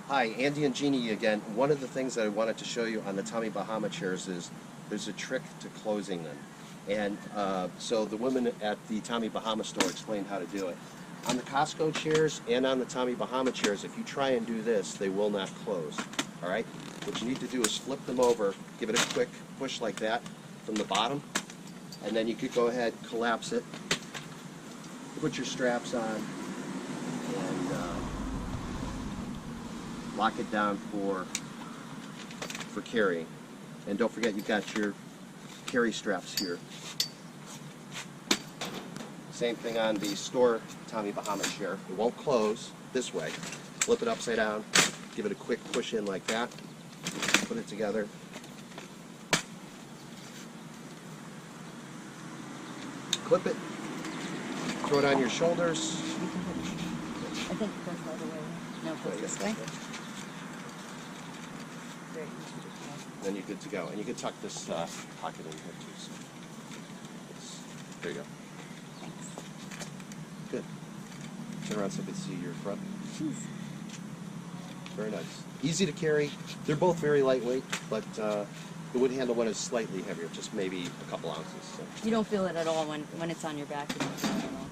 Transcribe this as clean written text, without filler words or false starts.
Hi, Andy and Jeannie again. One of the things that I wanted to show you on the Tommy Bahama chairs is there's a trick to closing them. And so the woman at the Tommy Bahama store explained how to do it. On the Costco chairs and on the Tommy Bahama chairs, if you try and do this, they will not close. All right? What you need to do is flip them over, give it a quick push like that from the bottom, and then you could go ahead, collapse it, put your straps on, and lock it down for carrying. And don't forget, you've got your carry straps here. Same thing on the store Tommy Bahama chair. It won't close this way. Flip it upside down, give it a quick push in like that, put it together. Clip it, throw it on your shoulders. I think it goes the other way. No, it goes this way. Then you're good to go. And you can tuck this pocket in here too. So there you go. Thanks. Good. Turn around so I can see your front. Jeez. Very nice. Easy to carry. They're both very lightweight, but the wood handle one is slightly heavier, just maybe a couple ounces. So. You don't feel it at all when it's on your back. You don't feel it at all.